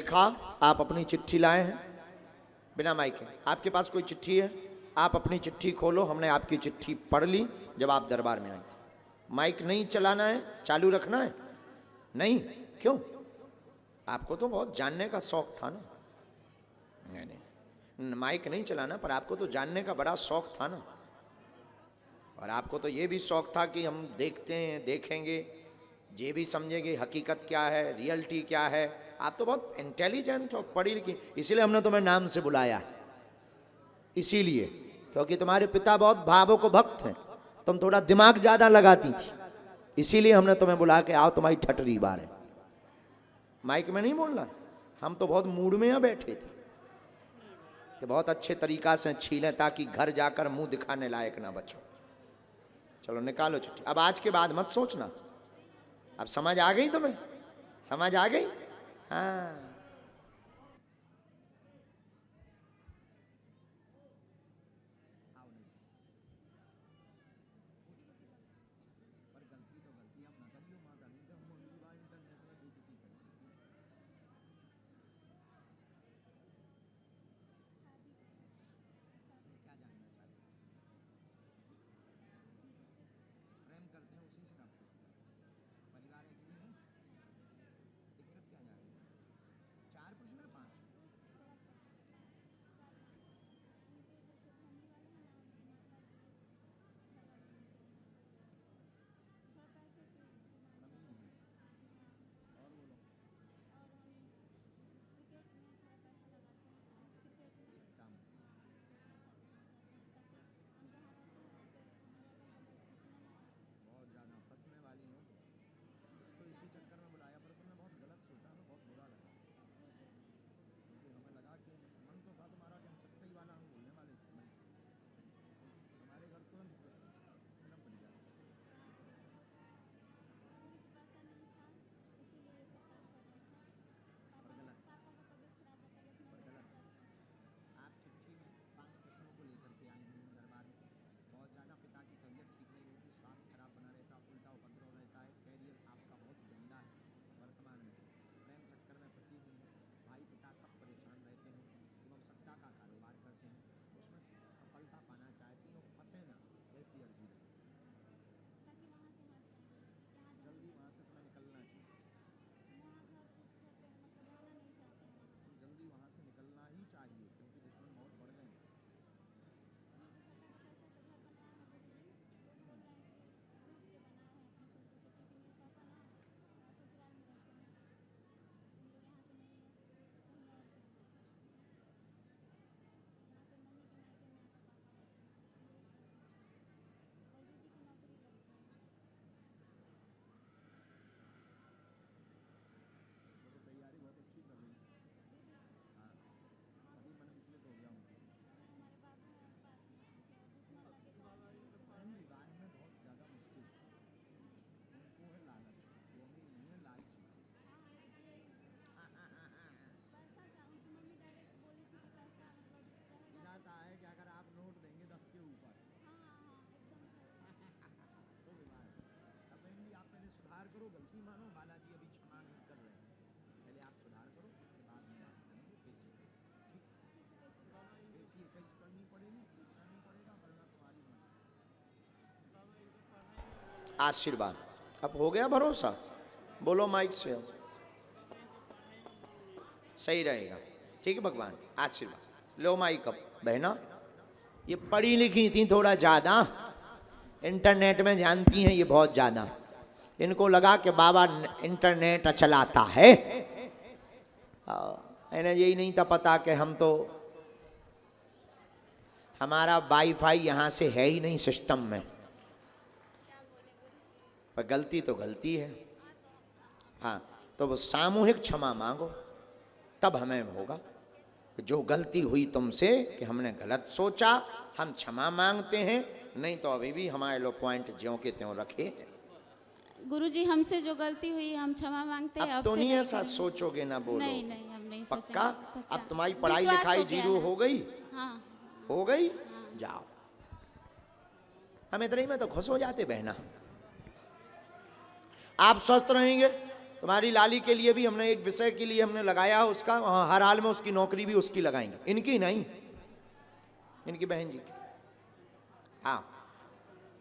लिखा, आप अपनी चिट्ठी लाए हैं बिना माइक के। आपके पास कोई चिट्ठी है, आप अपनी चिट्ठी खोलो। हमने आपकी चिट्ठी पढ़ ली जब आप दरबार में आए थे। माइक नहीं चलाना है, चालू रखना है? नहीं, क्यों? आपको तो बहुत जानने का शौक था ना। नहीं, माइक नहीं चलाना, पर आपको तो जानने का बड़ा शौक था ना। और आपको तो ये भी शौक था कि हम देखते हैं, देखेंगे, ये भी समझेंगे हकीकत क्या है, रियलिटी क्या है। आप तो बहुत इंटेलिजेंट और पढ़ी लिखी, इसीलिए हमने तुम्हें नाम से बुलाया। इसीलिए क्योंकि तुम्हारे पिता बहुत भावों को भक्त हैं, तुम थोड़ा दिमाग ज्यादा लगाती थी, इसीलिए हमने तुम्हें बुला के आओ तुम्हारी ठटरी बार है। माइक में नहीं बोलना। हम तो बहुत मूड में यहाँ बैठे थे कि बहुत अच्छे तरीका से छीलें ताकि घर जाकर मुंह दिखाने लायक ना बचो। चलो निकालो चिट्ठी। अब आज के बाद मत सोचना। अब समझ आ गई तुम्हें? समझ आ गई? हाँ। आशीर्वाद। अब हो गया भरोसा? बोलो माइक से, सही रहेगा। ठीक है भगवान, आशीर्वाद लो। माइक अब बहना, ये पढ़ी लिखी थी थोड़ा ज्यादा, इंटरनेट में जानती हैं ये बहुत ज्यादा। इनको लगा कि बाबा इंटरनेट चलाता है, इन्हें यही नहीं था पता कि हम तो, हमारा वाईफाई यहाँ से है ही नहीं सिस्टम में। पर गलती तो गलती है। हाँ, तो वो सामूहिक क्षमा मांगो, तब हमें होगा। जो गलती हुई तुमसे कि हमने गलत सोचा, हम क्षमा मांगते हैं, नहीं तो अभी भी हमारे लो पॉइंट ज्यों के त्यों रखे। गुरुजी हमसे जो गलती हुई हम क्षमा मांगते हैं। अब तो नहीं ऐसा सोचोगे ना? बोलो। नहीं नहीं, हम नहीं सोचेंगे। पक्का? अब तुम्हारी पढ़ाई लिखाई जीरो हो गई? हाँ। हो गई? जाओ। हम इतने ही में तो खुश हो जाते बहना। आप स्वस्थ रहेंगे तुम्हारी लाली के लिए भी हमने एक विषय के लिए हमने लगाया है उसका, हाँ, हर हाल में उसकी नौकरी भी उसकी लगाएंगे, इनकी नहीं, इनकी बहन जी की। हाँ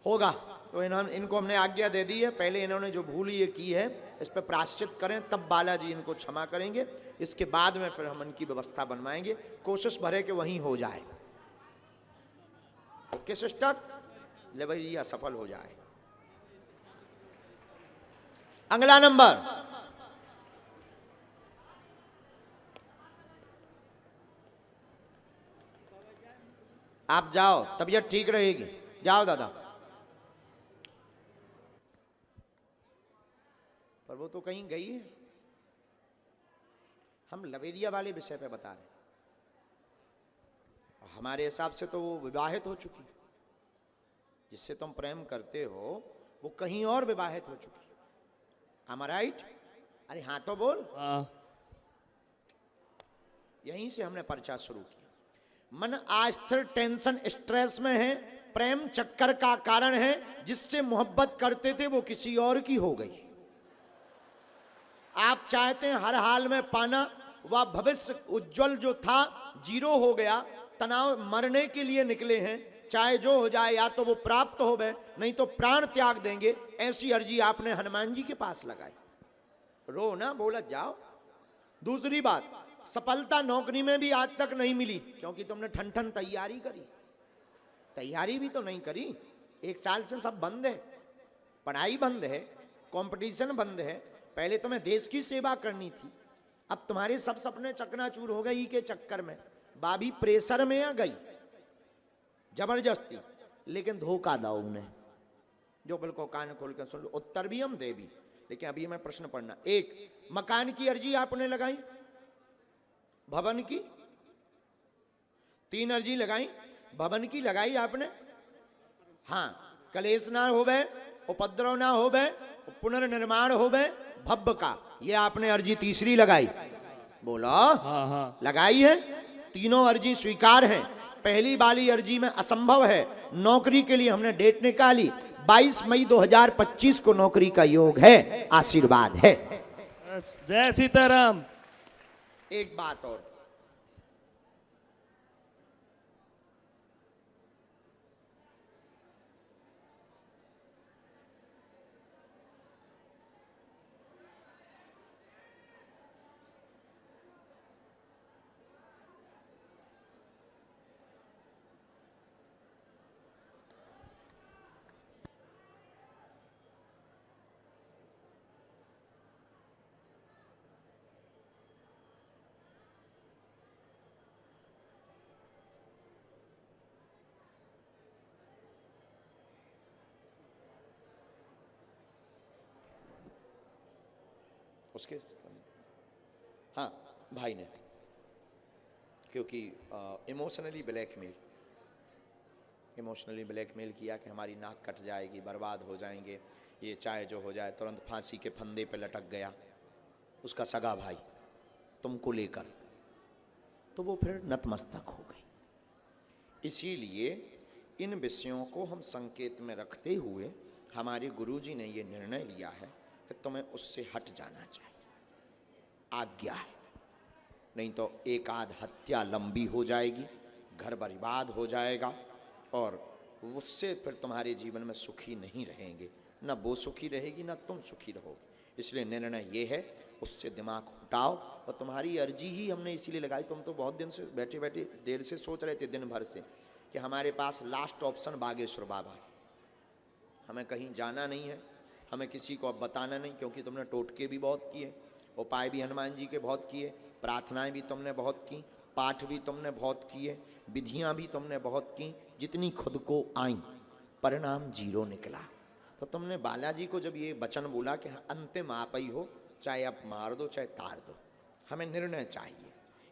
होगा, तो इनको हमने आज्ञा दे दी है। पहले इन्होंने जो भूल ये की है इस पर प्रायश्चित करें, तब बालाजी इनको क्षमा करेंगे। इसके बाद में फिर हम इनकी व्यवस्था बनवाएंगे, कोशिश भरे कि वहीं हो जाए। ओके सिस्टर, ले भाई ये सफल हो जाए। अगला नंबर, आप जाओ, तबीयत ठीक रहेगी, जाओ दादा। पर वो तो कहीं गई है, हम लवेरिया वाले विषय पे बता रहे हैं। हमारे हिसाब से तो वो विवाहित हो चुकी, जिससे तुम प्रेम करते हो वो कहीं और विवाहित हो चुकी। Am I right? अरे हाँ तो बोल। यहीं से हमने पर्चा शुरू किया। मन अस्थिर, टेंशन, स्ट्रेस में है, प्रेम चक्कर का कारण है, जिससे मोहब्बत करते थे वो किसी और की हो गई। आप चाहते हैं हर हाल में पाना, वह भविष्य उज्जवल जो था जीरो हो गया, तनाव, मरने के लिए निकले हैं, चाहे जो हो जाए, या तो वो प्राप्त हो गए नहीं तो प्राण त्याग देंगे। ऐसी अर्जी आपने हनुमान जी के पास लगाई। रो ना, बोला जाओ। दूसरी बात, सफलता नौकरी में भी आज तक नहीं मिली, क्योंकि तुमने ठन ठन तैयारी करी। तैयारी भी तो नहीं करी, 1 साल से सब बंद है, पढ़ाई बंद है, कंपटीशन बंद है। पहले तुम्हें देश की सेवा करनी थी, अब तुम्हारे सब सपने चकनाचूर हो गई के चक्कर में भाभी प्रेशर में आ गई जबरदस्ती। लेकिन धोखा दो उन्हें, जो बिल्कुल कान खोल कर सुन लो, उत्तर भी हम दे भी। लेकिन अभी मैं प्रश्न पढ़ना, एक मकान की अर्जी आपने लगाई, भवन की 3 अर्जी लगाई, भवन की लगाई आपने, हाँ, कलेश ना होवे, उपद्रव ना होवे, पुनर्निर्माण होवे, भव्य का, ये आपने अर्जी तीसरी लगाई। बोलो हाँ। लगाई है। तीनों अर्जी स्वीकार है। पहली वाली अर्जी में असंभव है, नौकरी के लिए हमने डेट निकाली, 22 मई 2025 को नौकरी का योग है, आशीर्वाद है। जय सीताराम। एक बात और, उसके, हाँ भाई ने, क्योंकि इमोशनली ब्लैकमेल किया कि हमारी नाक कट जाएगी, बर्बाद हो जाएंगे, ये चाहे जो हो जाए। तुरंत फांसी के फंदे पे लटक गया उसका सगा भाई तुमको लेकर, तो वो फिर नतमस्तक हो गई। इसीलिए इन विषयों को हम संकेत में रखते हुए हमारे गुरुजी ने ये निर्णय लिया है कि तुम्हें उससे हट जाना चाहिए, आज्ञा है। नहीं तो एक आध हत्या लंबी हो जाएगी, घर बर्बाद हो जाएगा, और उससे फिर तुम्हारे जीवन में सुखी नहीं रहेंगे, ना वो सुखी रहेगी ना तुम सुखी रहोगे। इसलिए निर्णय ये है, उससे दिमाग हटाओ। और तुम्हारी अर्जी ही हमने इसीलिए लगाई, तुम तो बहुत दिन से बैठे बैठे देर से सोच रहे थे, दिन भर से, कि हमारे पास लास्ट ऑप्शन बागेश्वर बाबा, हमें कहीं जाना नहीं है, हमें किसी को अब बताना नहीं, क्योंकि तुमने टोटके भी बहुत किए, उपाय भी हनुमान जी के बहुत किए, प्रार्थनाएं भी तुमने बहुत की, पाठ भी तुमने बहुत किए, विधियां भी तुमने बहुत की, जितनी खुद को आई, परिणाम 0 निकला। तो तुमने बालाजी को जब ये वचन बोला कि अंतिम आप ही हो, चाहे आप मार दो चाहे तार दो, हमें निर्णय चाहिए,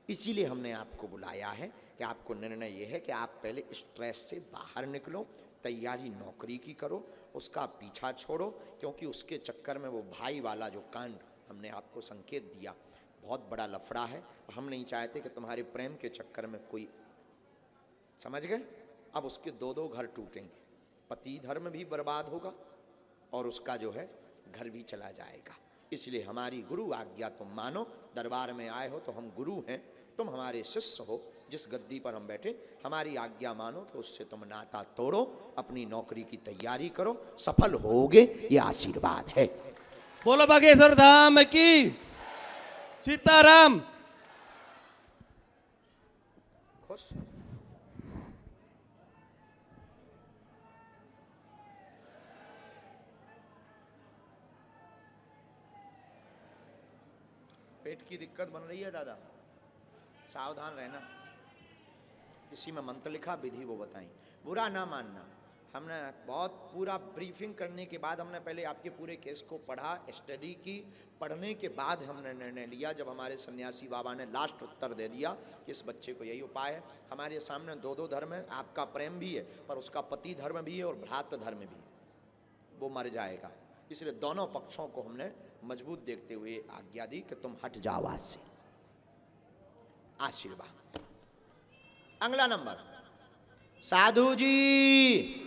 इसीलिए हमने आपको बुलाया है कि आपको निर्णय ये है कि आप पहले स्ट्रेस से बाहर निकलो, तैयारी नौकरी की करो, उसका पीछा छोड़ो, क्योंकि उसके चक्कर में वो भाई वाला जो कांड हमने आपको संकेत दिया, बहुत बड़ा लफड़ा है। हम नहीं चाहते कि तुम्हारे प्रेम के चक्कर में कोई, समझ गए, अब उसके 2 घर टूटेंगे, पति धर्म भी बर्बाद होगा और उसका जो है घर भी चला जाएगा। इसलिए हमारी गुरु आज्ञा तुम मानो। दरबार में आए हो तो हम गुरु हैं, तुम हमारे शिष्य हो। जिस गद्दी पर हम बैठे हमारी आज्ञा मानो तो उससे तुम नाता तोड़ो, अपनी नौकरी की तैयारी करो, सफल होगे, ये आशीर्वाद है। बोलो बागेश्वर धाम की सीताराम। खुश। पेट की दिक्कत बन रही है दादा, सावधान रहना। इसी में मंत्र लिखा, विधि वो बताई, बुरा ना मानना। हमने बहुत पूरा ब्रीफिंग करने के बाद हमने पहले आपके पूरे केस को पढ़ा, स्टडी की। पढ़ने के बाद हमने निर्णय लिया, जब हमारे सन्यासी बाबा ने लास्ट उत्तर दे दिया कि इस बच्चे को यही उपाय है। हमारे सामने दो दो धर्म है, आपका प्रेम भी है पर उसका पति धर्म भी है और भ्रातृ धर्म भी, वो मर जाएगा। इसलिए दोनों पक्षों को हमने मजबूत देखते हुए आज्ञा दी कि तुम हट जाओ आज से। आशीर्वाद। अगला नंबर, साधु जी